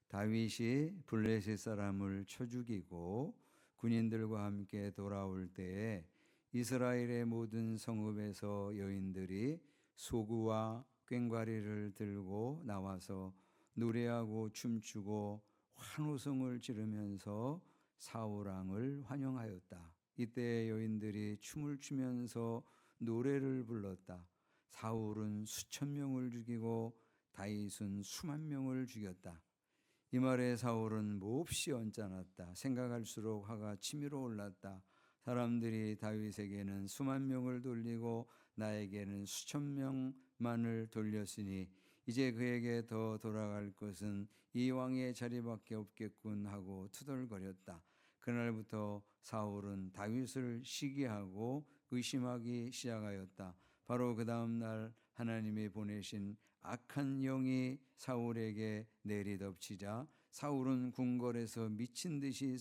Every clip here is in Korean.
다윗이 블레셋 사람을 쳐 죽이고 군인들과 함께 돌아올 때에 이스라엘의 모든 성읍에서 여인들이 소구와 꽹과리를 들고 나와서 노래하고 춤추고 환호성을 지르면서 사울 왕을 환영하였다. 이때 여인들이 춤을 추면서 노래를 불렀다. 사울은 수천 명을 죽이고 다윗은 수만 명을 죽였다. 이 말에 사울은 몹시 언짢았다. 생각할수록 화가 치밀어 올랐다. 사람들이 다윗에게는 수만 명을 돌리고 나에게는 수천 명만을 돌렸으니 이제 그에게 더 돌아갈 것은 이 왕의 자리밖에 없겠군 하고 투덜거렸다. 그날부터 사울은 다윗을 시기하고 의심하기 시작하였다. 바로 그 다음 날 하나님이 보내신 악한 영이 사울에게 내리덮치자 사울은 궁궐에서 미친 듯이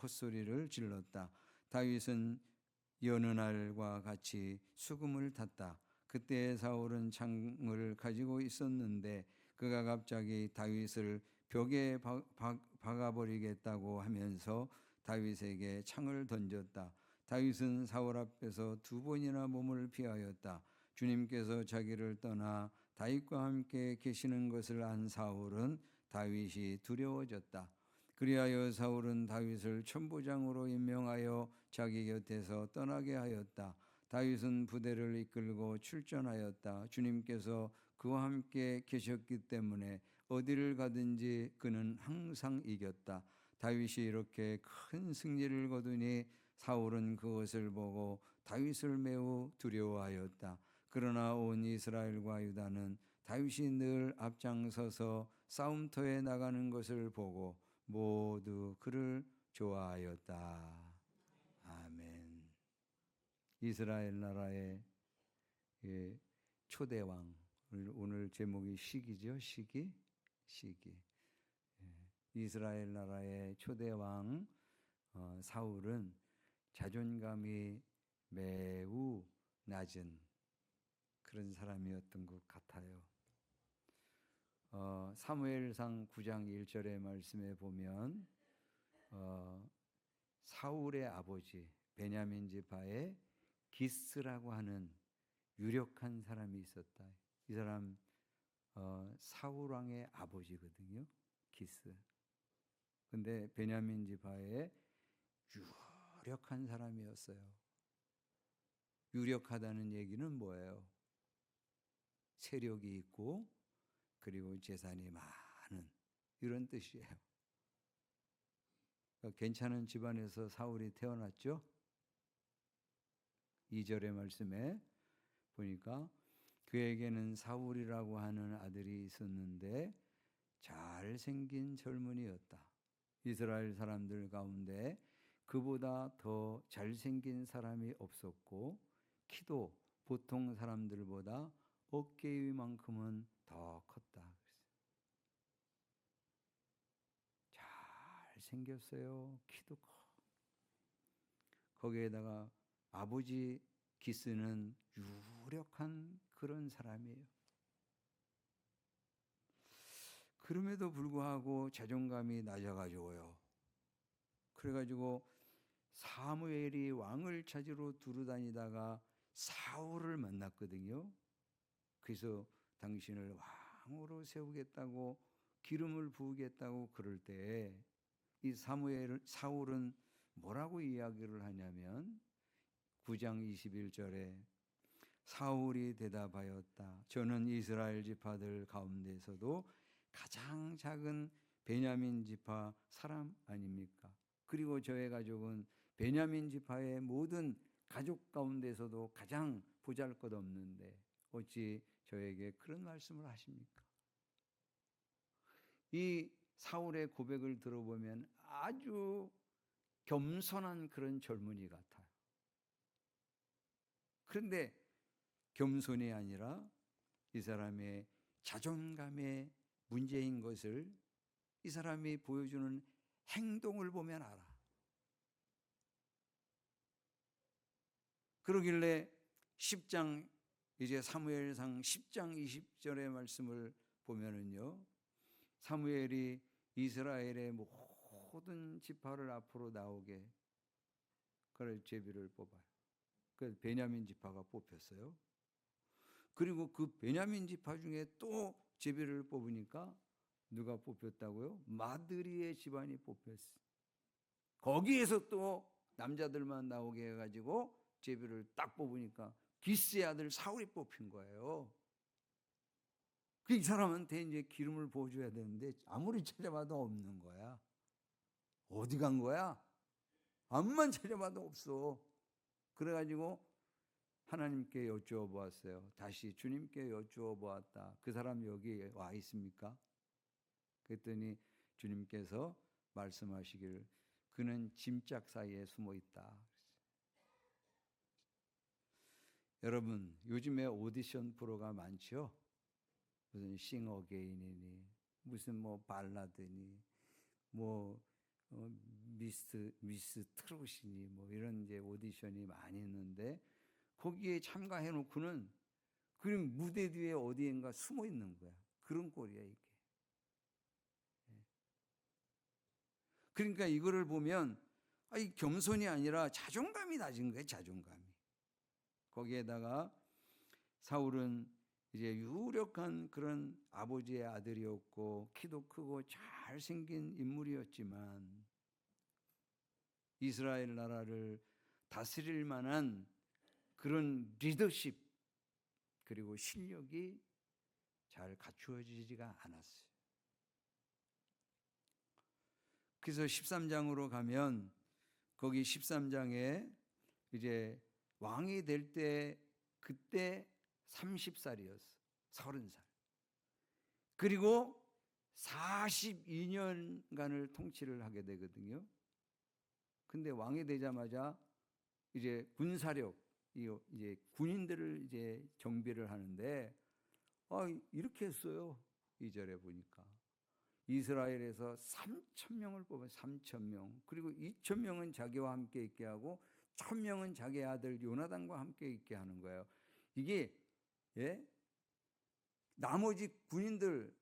헛소리를 질렀다. 다윗은 여느 날과 같이 수금을 탔다. 그때 사울은 창을 가지고 있었는데 그가 갑자기 다윗을 벽에 박아버리겠다고 하면서 다윗에게 창을 던졌다. 다윗은 사울 앞에서 두 번이나 몸을 피하였다. 주님께서 자기를 떠나 다윗과 함께 계시는 것을 안 사울은 다윗이 두려워졌다. 그리하여 사울은 다윗을 천부장으로 임명하여 자기 곁에서 떠나게 하였다. 다윗은 부대를 이끌고 출전하였다. 주님께서 그와 함께 계셨기 때문에 어디를 가든지 그는 항상 이겼다. 다윗이 이렇게 큰 승리를 거두니 사울은 그것을 보고 다윗을 매우 두려워하였다. 그러나 온 이스라엘과 유다는 다윗이 늘 앞장서서 싸움터에 나가는 것을 보고 모두 그를 좋아하였다. 아멘. 이스라엘 나라의 초대왕, 오늘 제목이 시기죠. 시기. 이스라엘 나라의 초대왕 사울은 자존감이 매우 낮은 그런 사람이었던 것 같아요. 사무엘상 9장 1절의 말씀에 보면 사울의 아버지 베냐민 지파의 기스라고 하는 유력한 사람이 있었다. 이 사람 사울 왕의 아버지거든요. 기스. 근데 베냐민 지파의 유력한 사람이었어요. 유력하다는 얘기는 뭐예요? 세력이 있고 그리고 재산이 많은 이런 뜻이에요. 괜찮은 집안에서 사울이 태어났죠? 2절의 말씀에 보니까 그에게는 사울이라고 하는 아들이 있었는데 잘생긴 젊은이였다. 이스라엘 사람들 가운데 그보다 더 잘생긴 사람이 없었고 키도 보통 사람들보다 어깨 위만큼은 더 컸다. 잘생겼어요. 키도 커. 거기에다가 아버지 기스는 유력한 그런 사람이에요. 그럼에도 불구하고 자존감이 낮아가지고요. 그래가지고 사무엘이 왕을 찾으러 두루다니다가 사울을 만났거든요. 그래서 당신을 왕으로 세우겠다고 기름을 부으겠다고 그럴 때 이 사울은 뭐라고 이야기를 하냐면 9장 21절에 사울이 대답하였다. 저는 이스라엘 지파들 가운데서도 가장 작은 베냐민 지파 사람 아닙니까? 그리고 저의 가족은 베냐민 지파의 모든 가족 가운데서도 가장 보잘것없는데 어찌 저에게 그런 말씀을 하십니까? 이 사울의 고백을 들어보면 아주 겸손한 그런 젊은이 같아요. 그런데 겸손이 아니라 이 사람의 자존감의 문제인 것을 이 사람이 보여주는 행동을 보면 알아. 그러길래 10장 이제 사무엘상 10장 20절의 말씀을 보면은요. 사무엘이 이스라엘의 모든 지파를 앞으로 나오게 그걸 제비를 뽑아요. 그 베냐민 지파가 뽑혔어요. 그리고 그 베냐민 지파 중에 또 제비를 뽑으니까 누가 뽑혔다고요? 마드리의 집안이 뽑혔어요. 거기에서 또 남자들만 나오게 해가지고 제비를 딱 뽑으니까 기스의 아들 사울이 뽑힌 거예요. 이 사람한테 이제 기름을 부어줘야 되는데 아무리 찾아봐도 없는 거야. 어디 간 거야? 암만 찾아봐도 없어. 그래가지고 하나님께 여쭈어 보았어요. 다시 주님께 여쭈어 보았다. 그 사람 여기 와 있습니까? 그랬더니 주님께서 말씀하시기를 그는 짐짝 사이에 숨어 있다. 여러분, 요즘에 오디션 프로가 많죠? 무슨 싱어게인이니 무슨 뭐 발라드니 뭐 미스 트롯이니 뭐 이런 이제 오디션이 많이 있는데 거기에 참가해 놓고는 그냥 무대 뒤에 어디인가 숨어 있는 거야. 그런 꼴이야 이게. 그러니까 이거를 보면 이 겸손이 아니라 자존감이 낮은 거예요. 자존감이. 거기에다가 사울은 이제 유력한 그런 아버지의 아들이었고 키도 크고 잘생긴 인물이었지만 이스라엘 나라를 다스릴 만한 그런 리더십 그리고 실력이 잘 갖추어지지가 않았어요. 그래서 13장으로 가면 거기 13장에 이제 왕이 될 때 그때 30살이었어. 30살. 그리고 42년간을 통치를 하게 되거든요. 근데 왕이 되자마자 이제 군사력, 이제 군인들을 이제 정비를 하는데 이렇게 했어요. 2절에 보니까 이스라엘에서 3,000명을 뽑아요. 3,000명. 그리고 2,000명은 자기와 함께 있게 하고 1,000명은 자기 아들 요나단과 함께 있게 하는 거예요. 이게 나머지 군인들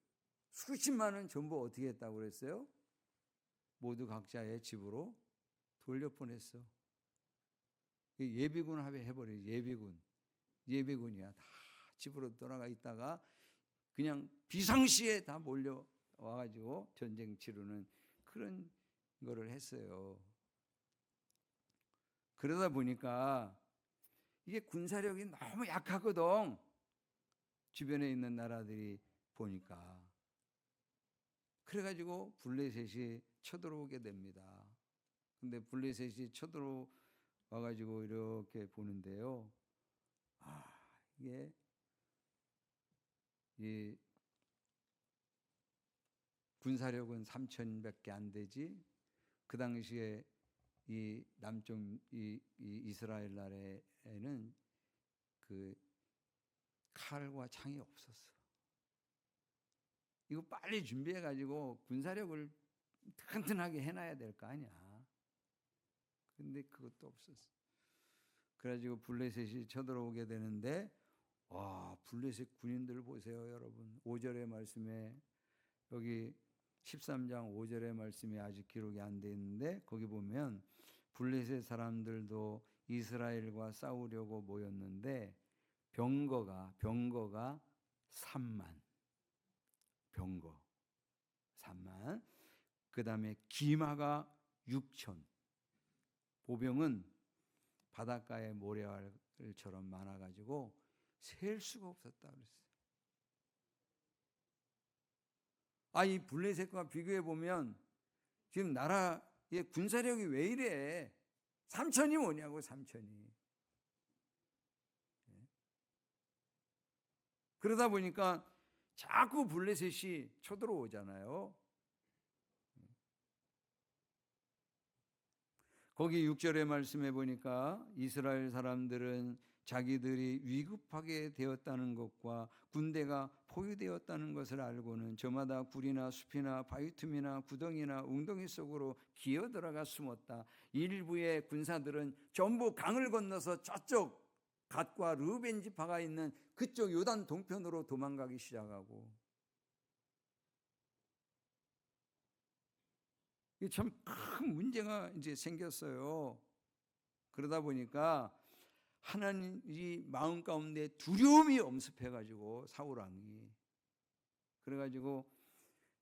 수십만은 전부 어떻게 했다고 그랬어요? 모두 각자의 집으로 돌려보냈어. 예비군 합의해버려요. 예비군이야. 다 집으로 돌아가 있다가 그냥 비상시에 다 몰려와가지고 전쟁 치르는 그런 거를 했어요. 그러다 보니까 이게 군사력이 너무 약하거든. 주변에 있는 나라들이 보니까. 그래가지고 블레셋이 쳐들어오게 됩니다. 근데 블레셋이 쳐들어와가지고 이렇게 보는데요. 이게 이 군사력은 3,000밖에 안 되지. 그 당시에 이 남쪽 이 이스라엘 나라에는 그 칼과 창이 없었어. 이거 빨리 준비해 가지고 군사력을 튼튼하게 해놔야 될 거 아니야. 근데 그것도 없었어. 그래가지고 블레셋이 쳐들어오게 되는데 블레셋 군인들 보세요, 여러분. 5절의 말씀에 여기 13장 5절의 말씀이 아직 기록이 안 돼 있는데 거기 보면 블레셋 사람들도 이스라엘과 싸우려고 모였는데 병거가 3만. 병거 3만. 그다음에 기마가 6천. 보병은 바닷가의 모래알처럼 많아가지고 셀 수가 없었다 그랬어요. 이 블레셋과 비교해 보면 지금 나라의 군사력이 왜 이래? 3천이 뭐냐고 3천이. 그러다 보니까 자꾸 블레셋이 쳐들어오잖아요. 거기 6절의 말씀해 보니까 이스라엘 사람들은 자기들이 위급하게 되었다는 것과 군대가 포위되었다는 것을 알고는 저마다 굴이나 숲이나 바위 틈이나 구덩이나 웅덩이 속으로 기어 들어가 숨었다. 일부의 군사들은 전부 강을 건너서 저쪽 갓과 르벤 지파가 있는 그쪽 요단 동편으로 도망가기 시작하고 이게 참 큰 문제가 이제 생겼어요. 그러다 보니까 하나님이 마음 가운데 두려움이 엄습해가지고 사울 왕이, 그래가지고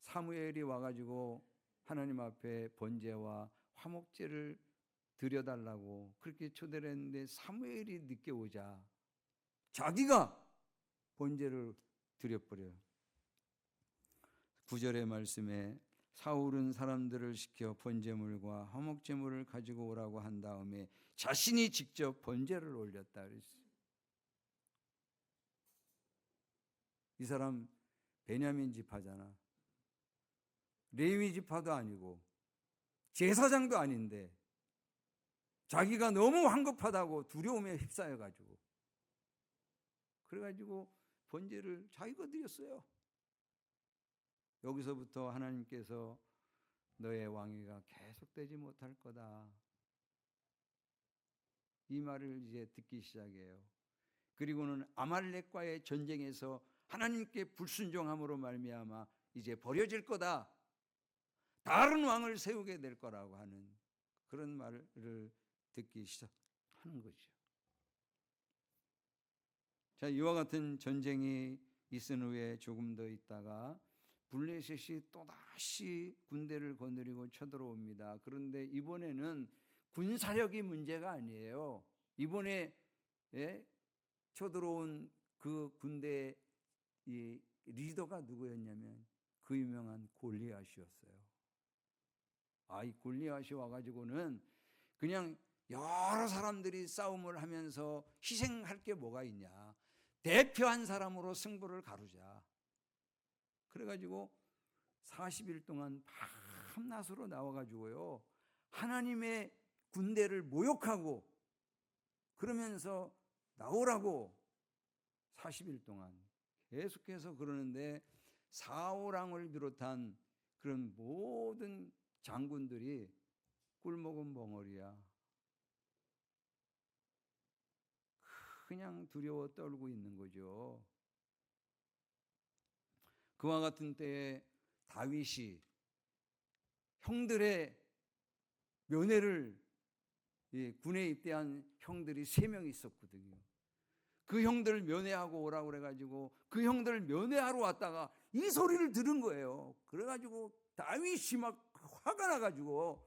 사무엘이 와가지고 하나님 앞에 번제와 화목제를 드려달라고 그렇게 초대를 했는데 사무엘이 늦게 오자 자기가 번제를 드려버려요. 9절의 말씀에 사울은 사람들을 시켜 번제물과 화목제물을 가지고 오라고 한 다음에 자신이 직접 번제를 올렸다 그랬어요. 이 사람 베냐민 지파잖아. 레위 지파도 아니고 제사장도 아닌데 자기가 너무 황급하다고 두려움에 휩싸여가지고 그래가지고 번제를 자기가 드렸어요. 여기서부터 하나님께서 너의 왕위가 계속되지 못할 거다, 이 말을 이제 듣기 시작해요. 그리고는 아말렉과의 전쟁에서 하나님께 불순종함으로 말미암아 이제 버려질 거다, 다른 왕을 세우게 될 거라고 하는 그런 말을 듣기 시작하는 거죠. 자, 이와 같은 전쟁이 있은 후에 조금 더 있다가 블레셋이 또다시 군대를 거느리고 쳐들어옵니다. 그런데 이번에는 군사력이 문제가 아니에요. 이번에 쳐들어온 그 군대의 이 리더가 누구였냐면 그 유명한 골리앗이었어요. 이 골리앗이 와가지고는 그냥 여러 사람들이 싸움을 하면서 희생할 게 뭐가 있냐, 대표 한 사람으로 승부를 가르자. 그래가지고 40일 동안 밤낮으로 나와가지고요 하나님의 군대를 모욕하고 그러면서 나오라고 40일 동안 계속해서 그러는데 사울왕을 비롯한 그런 모든 장군들이 꿀먹은 벙어리야. 그냥 두려워 떨고 있는 거죠. 그와 같은 때에 다윗이 형들의 면회를, 군에 입대한 형들이 3명 있었거든요. 그 형들을 면회하고 오라고 그래가지고 그 형들을 면회하러 왔다가 이 소리를 들은 거예요. 그래가지고 다윗이 막 화가 나가지고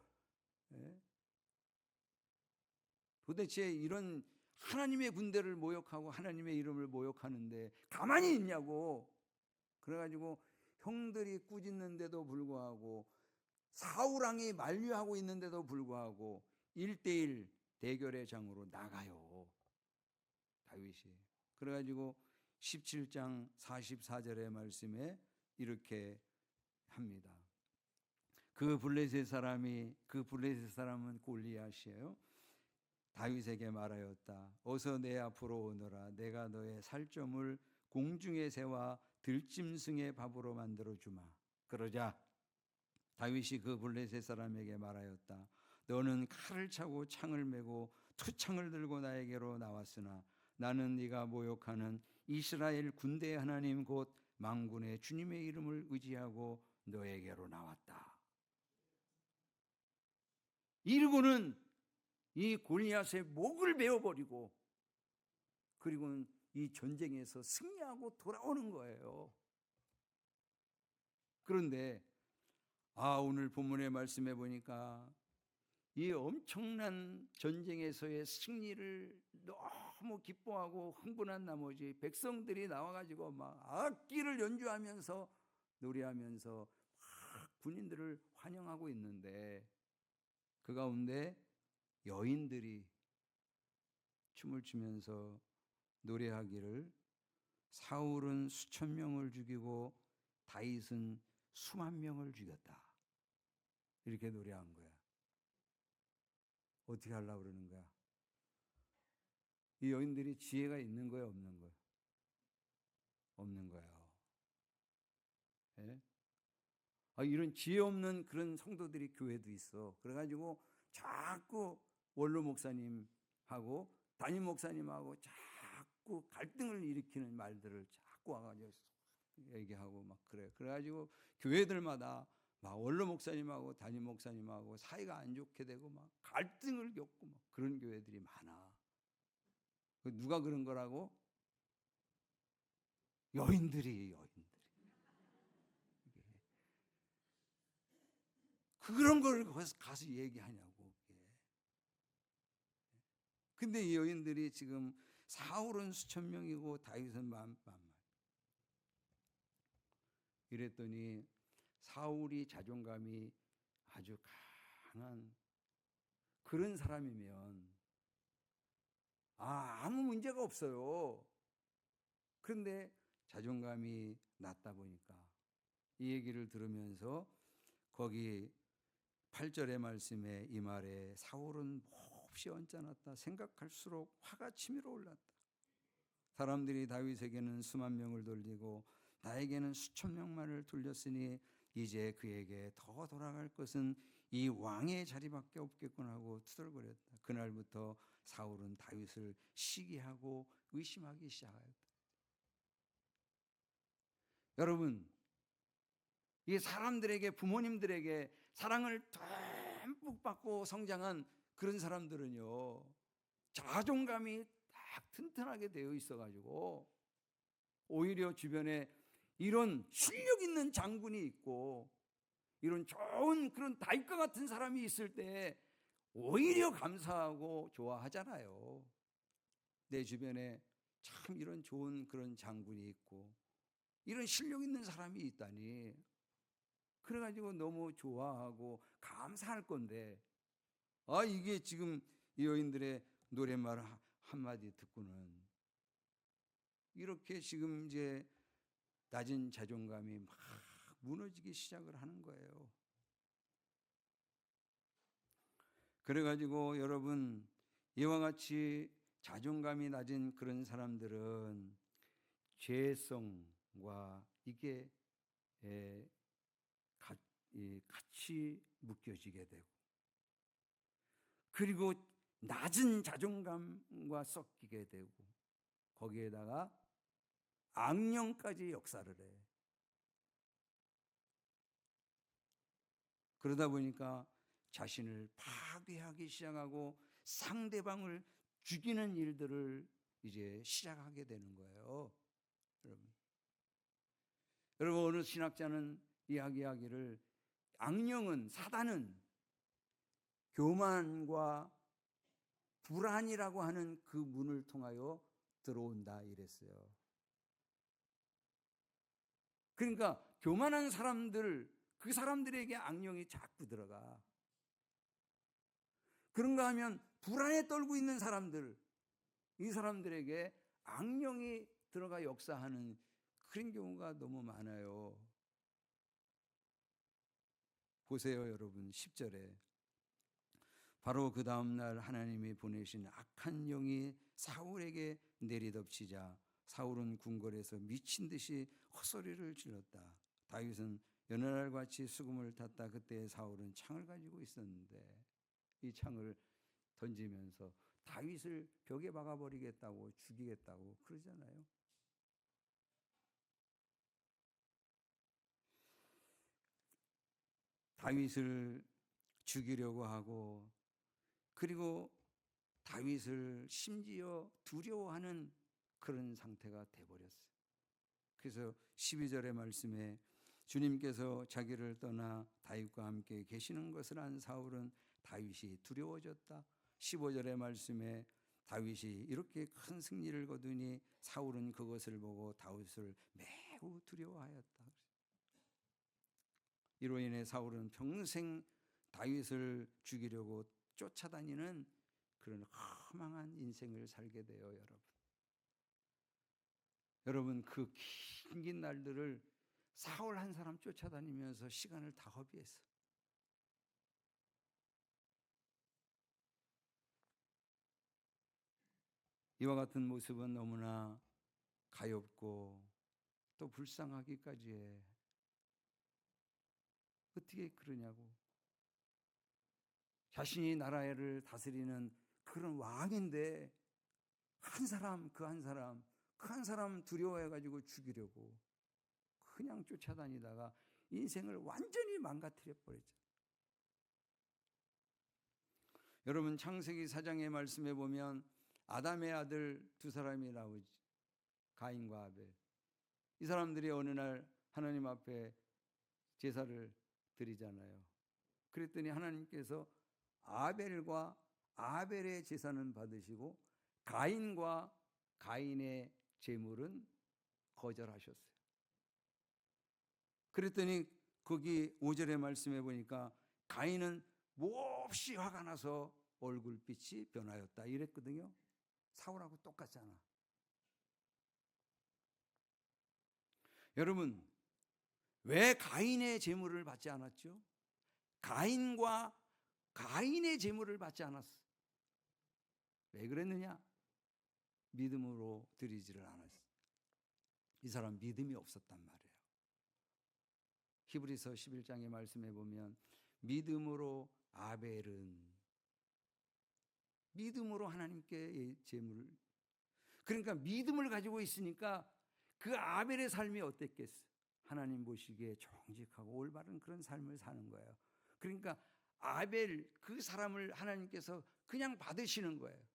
도대체 이런 하나님의 군대를 모욕하고 하나님의 이름을 모욕하는데 가만히 있냐고. 그래가지고 형들이 꾸짖는데도 불구하고 사울왕이 만류하고 있는데도 불구하고 1대1 대결의 장으로 나가요, 다윗이. 그래가지고 17장 44절의 말씀에 이렇게 합니다. 그 블레셋 사람은 골리앗이에요. 다윗에게 말하였다. 어서 내 앞으로 오너라. 내가 너의 살점을 공중의 새와 들짐승의 밥으로 만들어 주마. 그러자 다윗이 그 블레셋 사람에게 말하였다. 너는 칼을 차고 창을 메고 투창을 들고 나에게로 나왔으나 나는 네가 모욕하는 이스라엘 군대의 하나님 곧 만군의 주님의 이름을 의지하고 너에게로 나왔다. 이르고는 이 골리앗의 목을 베어버리고 그리고는 이 전쟁에서 승리하고 돌아오는 거예요. 그런데 오늘 본문의 말씀해 보니까 이 엄청난 전쟁에서의 승리를 너무 기뻐하고 흥분한 나머지 백성들이 나와가지고 막 악기를 연주하면서 노래하면서 막 군인들을 환영하고 있는데 그 가운데 여인들이 춤을 추면서 노래하기를 사울은 수천 명을 죽이고 다윗은 수만 명을 죽였다, 이렇게 노래한 거야. 어떻게 하려고 그러는 거야? 이 여인들이 지혜가 있는 거야, 없는 거야? 없는 거예요. 예? 이런 지혜 없는 그런 성도들이 교회도 있어. 그래가지고 자꾸 원로 목사님하고 담임 목사님하고 자꾸 갈등을 일으키는 말들을 자꾸 와가지고 얘기하고 막 그래. 그래가지고 교회들마다 막 원로 목사님하고 담임 목사님하고 사이가 안 좋게 되고 막 갈등을 겪고 막 그런 교회들이 많아. 누가 그런 거라고? 여인들이. 그런 걸 가서 얘기하냐고. 근데 이 여인들이 지금 사울은 수천 명이고 다윗은 만만. 이랬더니 사울이 자존감이 아주 강한 그런 사람이면 아무 문제가 없어요. 그런데 자존감이 낮다 보니까 이 얘기를 들으면서 거기 8절의 말씀에 이 말에 사울은 몹시 언짢았다. 생각할수록 화가 치밀어 올랐다. 사람들이 다윗에게는 수만 명을 돌리고 나에게는 수천 명만을 돌렸으니 이제 그에게 더 돌아갈 것은 이 왕의 자리밖에 없겠구나 하고 투덜거렸다. 그날부터 사울은 다윗을 시기하고 의심하기 시작하였다. 여러분, 이 사람들에게, 부모님들에게 사랑을 듬뿍 받고 성장한 그런 사람들은요, 자존감이 딱 튼튼하게 되어 있어가지고 오히려 주변에 이런 실력 있는 장군이 있고 이런 좋은 그런 다윗과 같은 사람이 있을 때 오히려 감사하고 좋아하잖아요. 내 주변에 참 이런 좋은 그런 장군이 있고 이런 실력 있는 사람이 있다니 그래가지고 너무 좋아하고 감사할 건데 이게 지금 이 여인들의 노랫말 한마디 듣고는 이렇게 지금 이제 낮은 자존감이 막 무너지기 시작을 하는 거예요. 그래가지고 여러분 이와 같이 자존감이 낮은 그런 사람들은 죄성과 이게 같이 묶여지게 되고 그리고 낮은 자존감과 섞이게 되고 거기에다가 악령까지 역사를 해. 그러다 보니까 자신을 파괴하기 시작하고 상대방을 죽이는 일들을 이제 시작하게 되는 거예요. 여러분 어느 신학자는 이야기하기를 악령은 사단은 교만과 불안이라고 하는 그 문을 통하여 들어온다 이랬어요. 그러니까 교만한 사람들 그 사람들에게 악령이 자꾸 들어가. 그런가 하면 불안에 떨고 있는 사람들 이 사람들에게 악령이 들어가 역사하는 그런 경우가 너무 많아요. 보세요 여러분 10절에 바로 그 다음날 하나님이 보내신 악한 영이 사울에게 내리덮치자 사울은 궁궐에서 미친 듯이 헛소리를 질렀다. 다윗은 여느 날 같이 수금을 탔다. 그때 사울은 창을 가지고 있었는데 이 창을 던지면서 다윗을 벽에 박아버리겠다고 죽이겠다고 그러잖아요. 다윗을 죽이려고 하고 그리고 다윗을 심지어 두려워하는 그런 상태가 돼버렸어요. 그래서 12절의 말씀에 주님께서 자기를 떠나 다윗과 함께 계시는 것을 안 사울은 다윗이 두려워졌다. 15절의 말씀에 다윗이 이렇게 큰 승리를 거두니 사울은 그것을 보고 다윗을 매우 두려워하였다. 이로 인해 사울은 평생 다윗을 죽이려고 쫓아다니는 그런 허망한 인생을 살게 돼요. 여러분 그 긴 날들을 사울 한 사람 쫓아다니면서 시간을 다 허비했어. 이와 같은 모습은 너무나 가엾고 또 불쌍하기까지 해. 어떻게 그러냐고. 자신이 나라를 다스리는 그런 왕인데 한 사람 그 한 사람 두려워해가지고 죽이려고 그냥 쫓아다니다가 인생을 완전히 망가뜨려 버렸죠. 여러분 창세기 4장의 말씀에 보면 아담의 아들 두 사람이 나오지. 가인과 아벨. 이 사람들이 어느 날 하나님 앞에 제사를 드리잖아요. 그랬더니 하나님께서 아벨과 아벨의 제사는 받으시고 가인과 가인의 제물은 거절하셨어요. 그랬더니 거기 5절의 말씀에 보니까 가인은 몹시 화가 나서 얼굴빛이 변하였다 이랬거든요. 사울하고 똑같잖아. 여러분 왜 가인의 제물을 받지 않았죠? 가인과 가인의 제물을 받지 않았어. 왜 그랬느냐? 믿음으로 드리지를 않았어. 이 사람 믿음이 없었단 말이에요. 히브리서 11장의 말씀에 보면 믿음으로 아벨은 믿음으로 하나님께 제물을, 그러니까 믿음을 가지고 있으니까 그 아벨의 삶이 어땠겠어? 하나님 보시기에 정직하고 올바른 그런 삶을 사는 거예요. 그러니까 아벨 그 사람을 하나님께서 그냥 받으시는 거예요.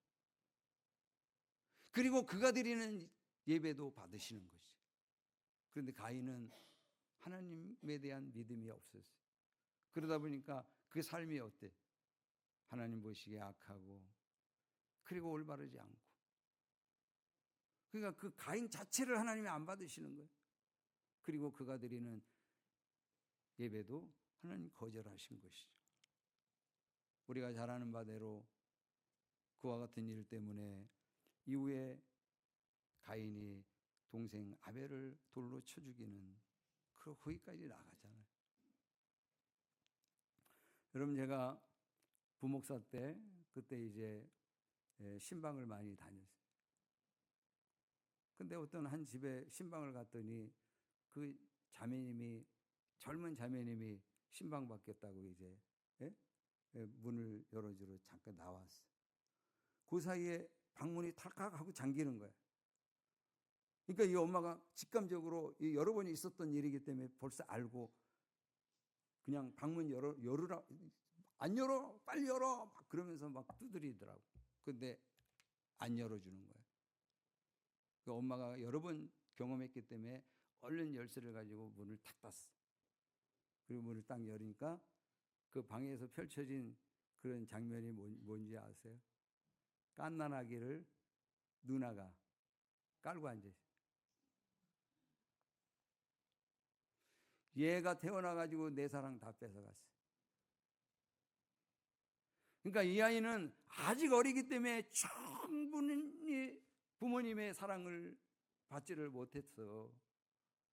그리고 그가 드리는 예배도 받으시는 거지. 그런데 가인은 하나님에 대한 믿음이 없었어요. 그러다 보니까 그 삶이 어때? 하나님 보시기에 악하고 그리고 올바르지 않고. 그러니까 그 가인 자체를 하나님이 안 받으시는 거예요. 그리고 그가 드리는 예배도 하나님 거절하신 것이죠. 우리가 잘 아는 바대로 그와 같은 일 때문에 이후에 가인이 동생 아벨을 돌로 쳐 죽이는 그 거기까지 나가잖아요. 여러분 제가 부목사 때 그때 이제 신방을 많이 다녔어요. 근데 어떤 한 집에 신방을 갔더니 그 자매님이 젊은 자매님이 신방 받겠다고 이제 문을 열어주러 잠깐 나왔어. 그 사이에 방문이 탈칵하고 잠기는 거야. 그러니까 이 엄마가 직감적으로 여러 번이 있었던 일이기 때문에 벌써 알고 그냥 방문 열으라, 안 열어, 빨리 열어, 막 그러면서 막 두드리더라고. 근데 안 열어주는 거예요. 그 엄마가 여러 번 경험했기 때문에 얼른 열쇠를 가지고 문을 탁 닫았어. 그리고 문을 딱 열으니까 그 방에서 펼쳐진 그런 장면이 뭔지 아세요? 갓난아기를 누나가 깔고 앉아있어요. 얘가 태어나가지고 내 사랑 다 뺏어갔어요. 그러니까 이 아이는 아직 어리기 때문에 충분히 부모님의 사랑을 받지를 못했어.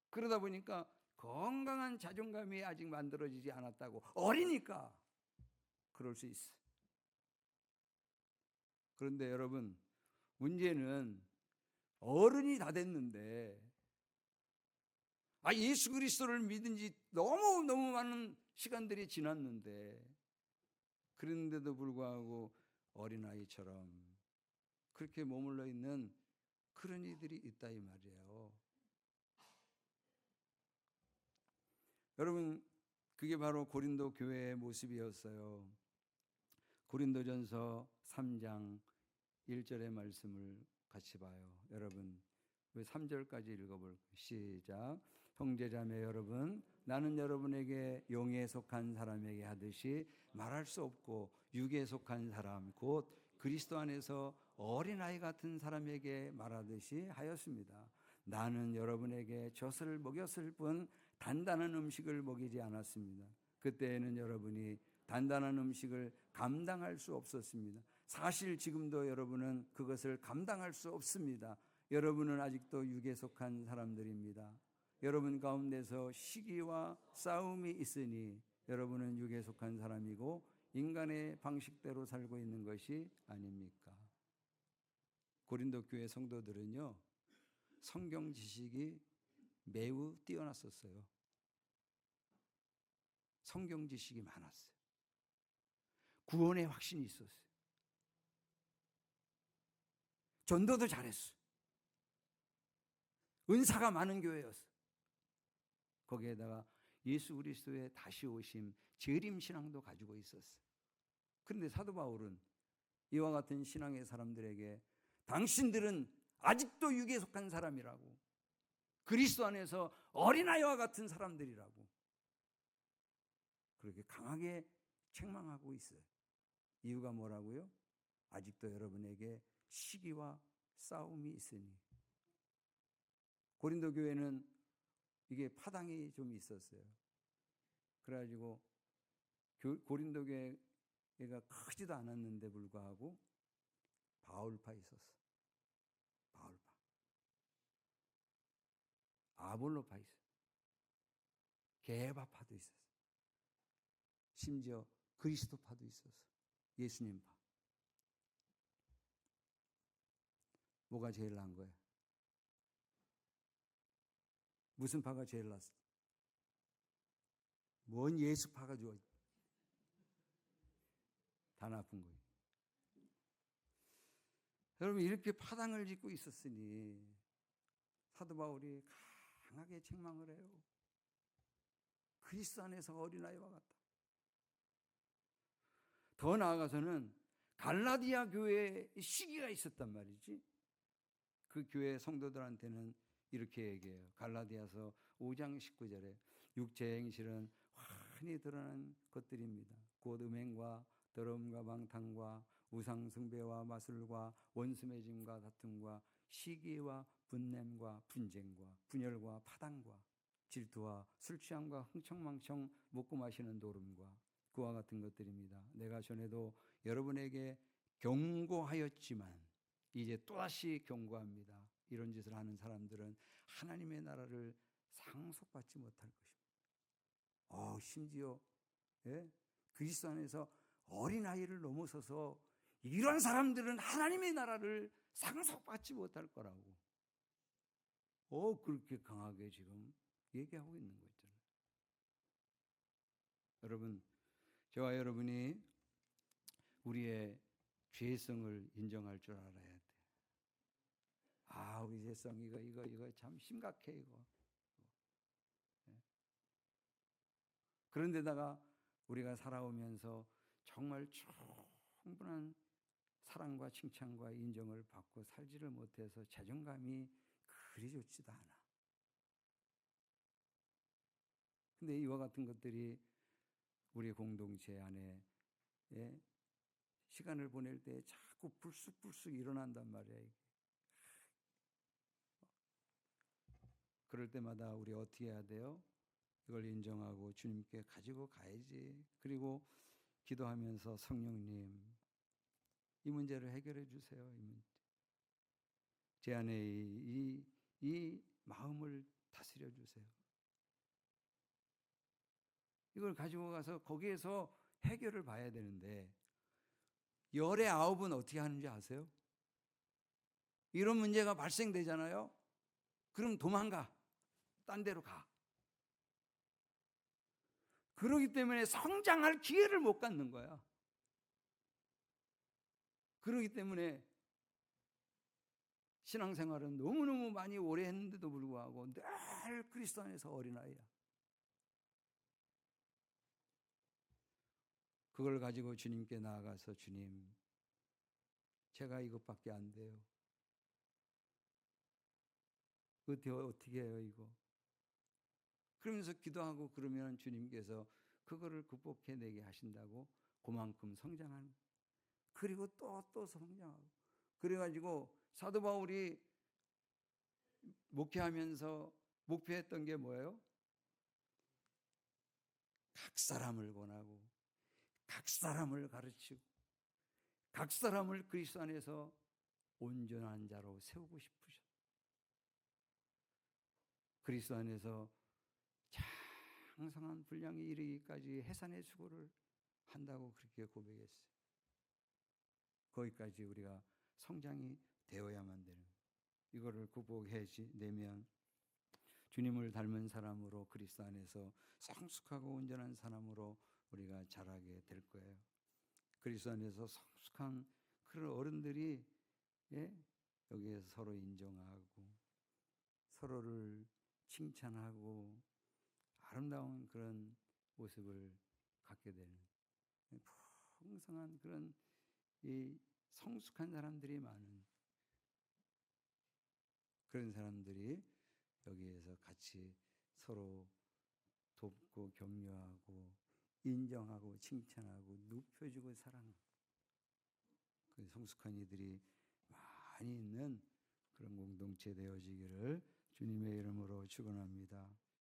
그러다 보니까 건강한 자존감이 아직 만들어지지 않았다고. 어리니까 그럴 수 있어. 그런데 여러분 문제는 어른이 다 됐는데 예수 그리스도를 믿은 지 너무 많은 시간들이 지났는데 그런데도 불구하고 어린아이처럼 그렇게 머물러 있는 그런 이들이 있다 이 말이에요. 여러분 그게 바로 고린도 교회의 모습이었어요. 고린도전서 3장 1절의 말씀을 같이 봐요. 여러분 3절까지 읽어볼게요. 시작. 형제자매 여러분, 나는 여러분에게 영에 속한 사람에게 하듯이 말할 수 없고 육에 속한 사람 곧 그리스도 안에서 어린아이 같은 사람에게 말하듯이 하였습니다. 나는 여러분에게 젖을 먹였을 뿐 단단한 음식을 먹이지 않았습니다. 그때에는 여러분이 단단한 음식을 감당할 수 없었습니다. 사실 지금도 여러분은 그것을 감당할 수 없습니다. 여러분은 아직도 육에 속한 사람들입니다. 여러분 가운데서 시기와 싸움이 있으니 여러분은 육에 속한 사람이고 인간의 방식대로 살고 있는 것이 아닙니까? 고린도 교회 성도들은요, 성경 지식이 매우 뛰어났었어요. 성경 지식이 많았어요. 구원의 확신이 있었어요. 전도도 잘했어. 은사가 많은 교회였어. 거기에다가 예수 그리스도의 다시 오심, 재림 신앙도 가지고 있었어요. 그런데 사도 바울은 이와 같은 신앙의 사람들에게 당신들은 아직도 육에 속한 사람이라고, 그리스도 안에서 어린아이와 같은 사람들이라고 그렇게 강하게 책망하고 있어요. 이유가 뭐라고요? 아직도 여러분에게 시기와 싸움이 있으니. 고린도 교회는 이게 파당이 좀 있었어요. 그래가지고 고린도 교회가 크지도 않았는데 불구하고 바울파 있었어. 바울파. 아볼로파 있었어. 게바파도 있었어. 심지어 그리스도파도 있었어. 예수님파. 뭐가 제일 나은 거예요? 무슨 파가 제일 낫어? 뭔 예수파가 좋아? 다 나쁜 거예요. 여러분, 이렇게 파당을 짓고 있었으니 사도 바울이 강하게 책망을 해요. 그리스도 안에서 어린아이와 같다. 더 나아가서는 갈라디아 교회에 시기가 있었단 말이지. 그 교회 성도들한테는 이렇게 얘기해요. 갈라디아서 5장 19절에 육체의 행실은 흔히 드러난 것들입니다. 곧 음행과 더러움과 방탕과 우상 숭배와 마술과 원수 맺음과 다툼과 시기와 분냄과 분쟁과 분열과 파당과 질투와 술 취함과 흥청망청 먹고 마시는 노름과 그와 같은 것들입니다. 내가 전에도 여러분에게 경고하였지만 이제 또다시 경고합니다. 이런 짓을 하는 사람들은 하나님의 나라를 상속받지 못할 것입니다. 심지어 그리스도 안에서 어린아이를 넘어서서 이런 사람들은 하나님의 나라를 상속받지 못할 거라고 그렇게 강하게 지금 얘기하고 있는 거 있잖아요. 여러분, 저와 여러분이 우리의 죄성을 인정할 줄 알아야 돼요. 우리 죄성 이거 참 심각해 이거. 그런데다가 우리가 살아오면서 정말 충분한 사랑과 칭찬과 인정을 받고 살지를 못해서 자존감이 그리 좋지도 않아. 근데 이와 같은 것들이 우리 공동체 안에 시간을 보낼 때 자꾸 불쑥불쑥 일어난단 말이에요. 그럴 때마다 우리 어떻게 해야 돼요? 이걸 인정하고 주님께 가지고 가야지. 그리고 기도하면서 성령님, 이 문제를 해결해 주세요. 이 문제. 제 안에 이 마음을 다스려 주세요. 이걸 가지고 가서 거기에서 해결을 봐야 되는데 열의 9은 어떻게 하는지 아세요? 이런 문제가 발생되잖아요. 그럼 도망가. 딴 데로 가. 그러기 때문에 성장할 기회를 못 갖는 거야. 그러기 때문에 신앙생활은 너무너무 많이 오래 했는데도 불구하고 늘 그리스도 안에서 어린아이야. 그걸 가지고 주님께 나아가서 주님, 제가 이것밖에 안 돼요. 어떻게 해요 이거? 그러면서 기도하고 그러면 주님께서 그거를 극복해내게 하신다고 그만큼 성장하는. 그리고 또 성장하고. 그래가지고 사도 바울이 목회하면서 목표했던 게 뭐예요? 각 사람을 권하고 각 사람을 가르치고 각 사람을 그리스도 안에서 온전한 자로 세우고 싶으셨어요. 그리스도 안에서 장성한 분량에 이르기까지 해산의 수고를 한다고 그렇게 고백했어요. 거기까지 우리가 성장이 되어야만 되는, 이거를 극복해내면 주님을 닮은 사람으로 그리스도 안에서 성숙하고 온전한 사람으로 우리가 자라게 될 거예요. 그리스도 안에서 성숙한 그런 어른들이 여기에서 서로 인정하고 서로를 칭찬하고 아름다운 그런 모습을 갖게 되는 풍성한 그런 이 성숙한 사람들이 많은 그런 사람들이 여기에서 같이 서로 돕고 격려하고 인정하고 칭찬하고 높여주고 사랑하고 그 성숙한 이들이 많이 있는 그런 공동체 되어지기를 주님의 이름으로 축원합니다.